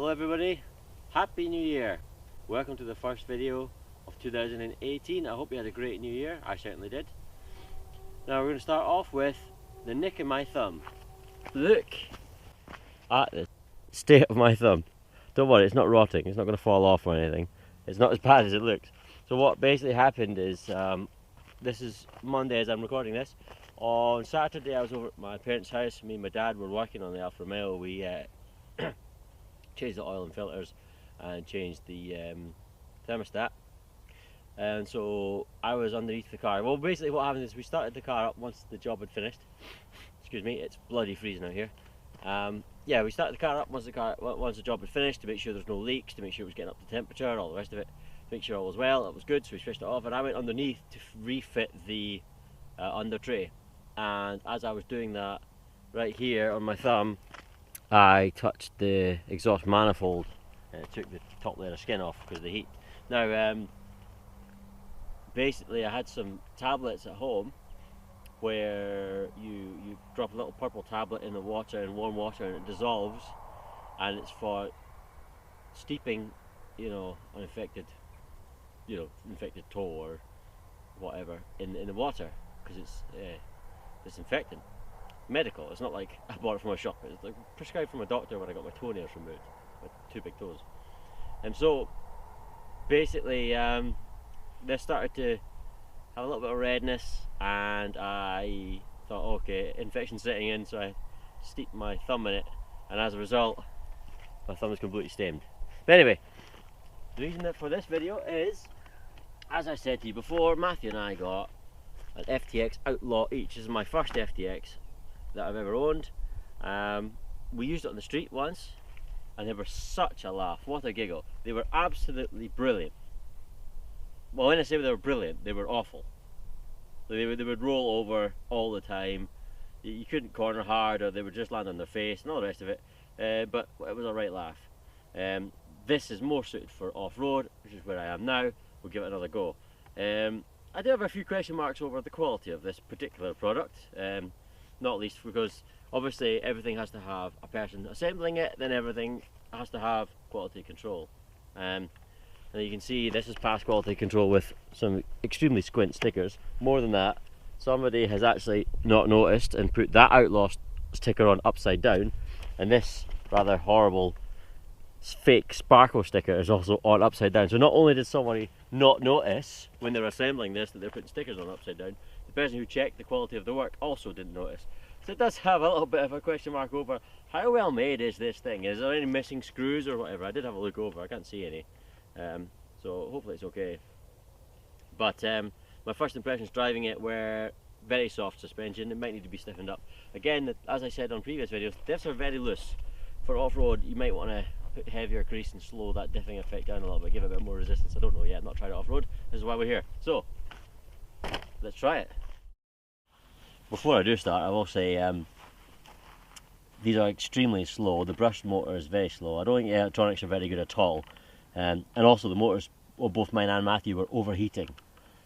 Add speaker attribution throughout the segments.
Speaker 1: Hello everybody, Happy New Year! Welcome to the first video of 2018. I hope you had a great new year, I certainly did. Now we're going to start off with the nick in my thumb. Look at the state of my thumb. Don't worry, it's not rotting, it's not going to fall off or anything. It's not as bad as it looks. So what basically happened is, this is Monday as I'm recording this. On Saturday I was over at my parents' house. Me and my dad were working on the Alfa Romeo. We changed the oil and filters and changed the thermostat, and so I was underneath the car. Well, basically what happened is we started the car up once the job had finished. Excuse me, it's bloody freezing out here. Yeah, we started the car up once the job had finished, to make sure there's no leaks, to make sure it was getting up to temperature, all the rest of it, to make sure all was well. It was good, so we switched it off, and I went underneath to refit the under tray. And as I was doing that, right here on my thumb, I touched the exhaust manifold and it took the top layer of skin off because of the heat. Now, basically I had some tablets at home where you drop a little purple tablet in the water, in warm water, and it dissolves, and it's for steeping, uninfected, infected toe or whatever in the water, because it's disinfectant. Medical. It's not like I bought it from a shop. It's like prescribed from a doctor when I got my toenails removed, my two big toes. And so basically they started to have a little bit of redness, and I thought, okay, infection setting in, so I steeped my thumb in it, and as a result my thumb is completely stained. But anyway, the reason for this video is, as I said to you before, Matthew and I got an FTX Outlaw each. This is my first FTX that I've ever owned. We used it on the street once and they were such a laugh. What a giggle. They were absolutely brilliant. Well, when I say they were brilliant, they were awful. They would roll over all the time. You couldn't corner hard, or they would just land on their face and all the rest of it. But it was a right laugh. This is more suited for off-road, which is where I am now. We'll give it another go. I do have a few question marks over the quality of this particular product. Not least because obviously everything has to have a person assembling it, then everything has to have quality control. And you can see this is past quality control with some extremely squint stickers. More than that, somebody has actually not noticed and put that Outlaw sticker on upside down, and this rather horrible fake sparkle sticker is also on upside down. So not only did somebody not notice when they were assembling this that they're putting stickers on upside down, the person who checked the quality of the work also didn't notice. So it does have a little bit of a question mark over how well made is this thing. Is there any missing screws or whatever? I did have a look over, I can't see any, so hopefully it's okay. But my first impressions driving it were very soft suspension. It might need to be stiffened up. Again, as I said on previous videos, diffs are very loose. For off-road you might want to put heavier grease and slow that diffing effect down a little bit, give it a bit more resistance. I don't know yet, I've not tried it off-road. This is why we're here. So let's try it. Before I do start, I will say these are extremely slow. The brushed motor is very slow. I don't think the electronics are very good at all, and also the motors, well, both mine and Matthew, were overheating.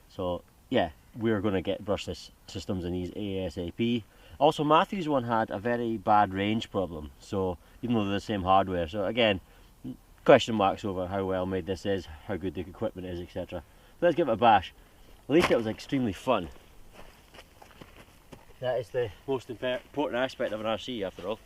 Speaker 1: So yeah, we're going to get brushless systems in these ASAP. Also, Matthew's one had a very bad range problem, so even though they're the same hardware. So again, question marks over how well made this is, how good the equipment is, etc. Let's give it a bash. At least it was extremely fun. That is the most important aspect of an RC, after all.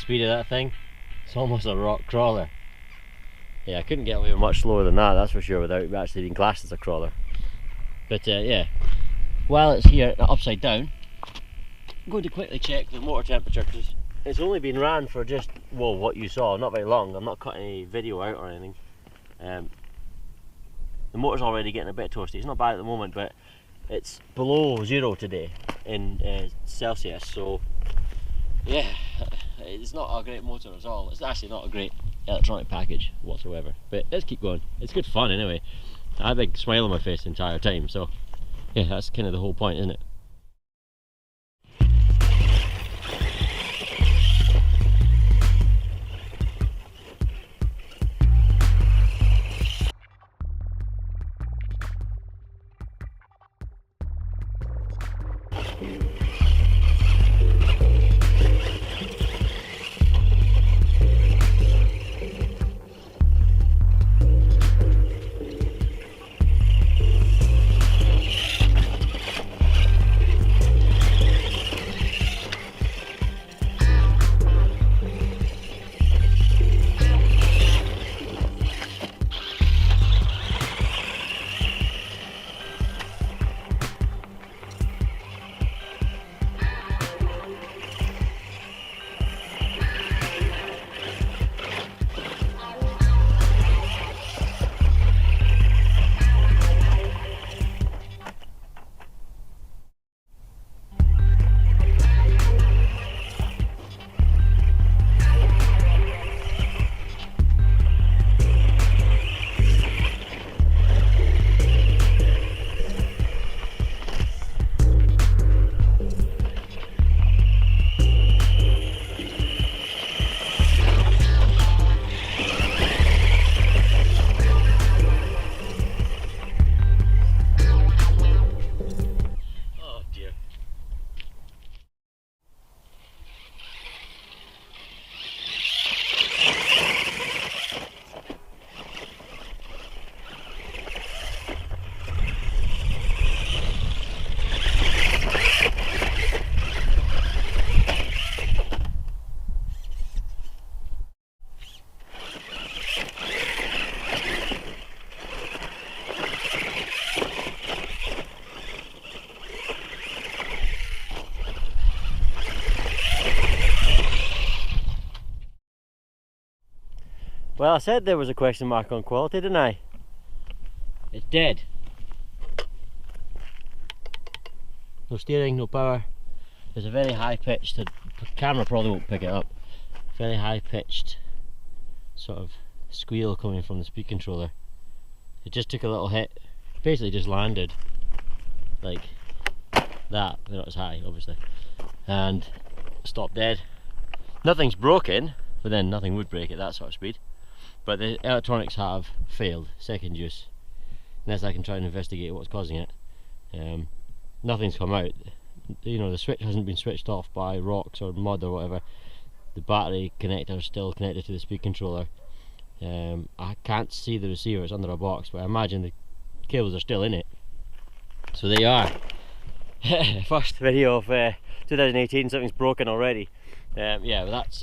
Speaker 1: speed of that thing, it's almost a rock crawler. Yeah, I couldn't get away much slower than that, that's for sure, without actually being classed as a crawler. But yeah, while it's here upside down, I'm going to quickly check the motor temperature, because it's only been ran for just, well, what you saw, not very long. I'm not cutting any video out or anything. The motor's already getting a bit toasty. It's not bad at the moment, but it's below 0 today in Celsius, so yeah, it's not a great motor at all. It's actually not a great electronic package whatsoever, but let's keep going. It's good fun anyway. I had a big smile on my face the entire time, so yeah, that's kind of the whole point, isn't it? Well, I said there was a question mark on quality, didn't I? It's dead. No steering, no power. There's a very high pitched, the camera probably won't pick it up, very high pitched sort of squeal coming from the speed controller. It just took a little hit, basically just landed like that, not as high obviously, and stopped dead. Nothing's broken, but then nothing would break at that sort of speed. But the electronics have failed, second use, unless I can try and investigate what's causing it. Nothing's come out. You know, the switch hasn't been switched off by rocks or mud or whatever. The battery connector is still connected to the speed controller. I can't see the receiver, it's under a box, but I imagine the cables are still in it. So there you are. First video of 2018, something's broken already. Yeah, but that's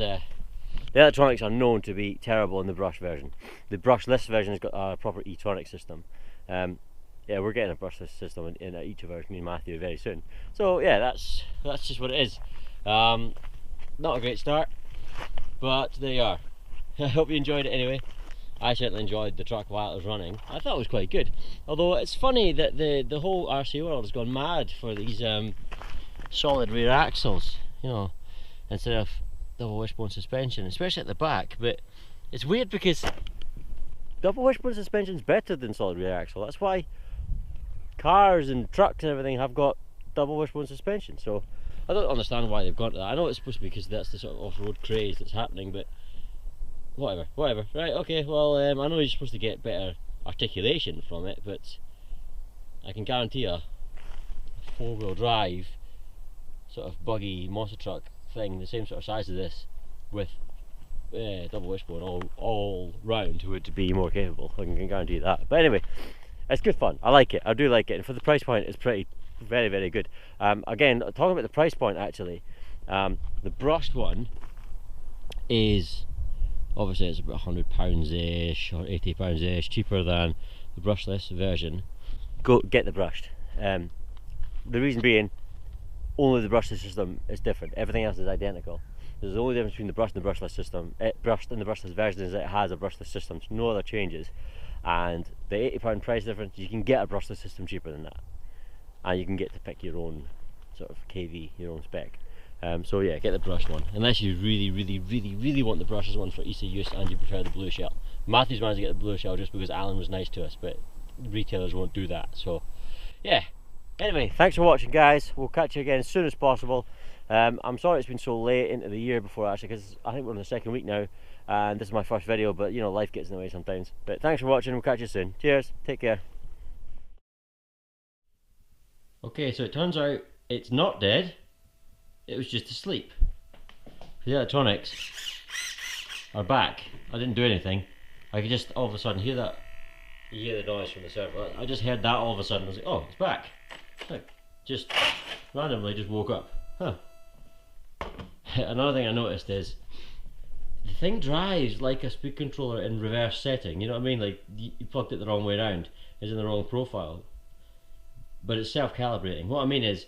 Speaker 1: the electronics are known to be terrible in the brush version. The brushless version has got a proper e-tronic system. Yeah, we're getting a brushless system in each of ours, me and Matthew, very soon. So yeah, that's just what it is. Not a great start, but there you are. I hope you enjoyed it anyway. I certainly enjoyed the truck while it was running. I thought it was quite good. Although it's funny that the whole RC world has gone mad for these solid rear axles, you know, instead of double wishbone suspension, especially at the back. But it's weird because double wishbone suspension is better than solid rear axle. That's why cars and trucks and everything have got double wishbone suspension. So I don't understand why they've got that. I know it's supposed to be because that's the sort of off-road craze that's happening, but whatever. Right, okay, well, I know you're supposed to get better articulation from it, but I can guarantee a four-wheel drive sort of buggy monster truck thing, the same sort of size as this, with double wishbone all round, would be more capable. I can guarantee you that. But anyway, it's good fun. I like it. I do like it, and for the price point, it's very, very good. Again, talking about the price point, actually, the brushed one is, obviously it's about £100-ish or £80-ish cheaper than the brushless version. Go get the brushed. The reason being, only the brushless system is different. Everything else is identical. There's the only difference between the brushed and the brushless system. Brushed and the brushless version is that it has a brushless system, so no other changes. And the £80 price difference, you can get a brushless system cheaper than that, and you can get to pick your own sort of KV, your own spec. So yeah, get the brushed one, unless you really want the brushless one for easy use and you prefer the blue shell. Matthew's managed to get the blue shell just because Alan was nice to us, but retailers won't do that. So yeah, anyway, thanks for watching guys. We'll catch you again as soon as possible. I'm sorry it's been so late into the year before, actually, because I think we're in the second week now and this is my first video, but you know, life gets in the way sometimes. But thanks for watching, we'll catch you soon. Cheers, take care. Okay, so it turns out it's not dead, it was just asleep. The electronics are back. I didn't do anything. I could just all of a sudden hear that. You hear the noise from the server. I just heard that all of a sudden. I was like, oh, it's back. Like, just randomly just woke up. Huh. Another thing I noticed is the thing drives like a speed controller in reverse setting. You know what I mean? Like you plugged it the wrong way around. It's in the wrong profile. But it's self-calibrating. What I mean is,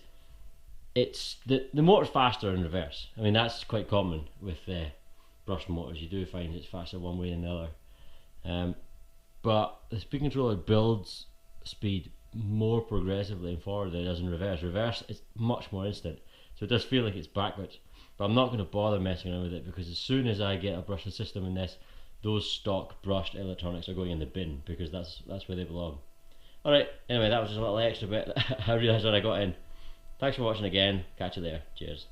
Speaker 1: it's the motor's faster in reverse. I mean, that's quite common with brushed motors. You do find it's faster one way than the other. But the speed controller builds speed more progressively and forward than it does in reverse. Reverse is much more instant, so it does feel like it's backwards. But I'm not going to bother messing around with it, because as soon as I get a brushless system in this, those stock brushed electronics are going in the bin, because that's where they belong. Alright, anyway, that was just a little extra bit I realised when I got in. Thanks for watching again, catch you there, cheers.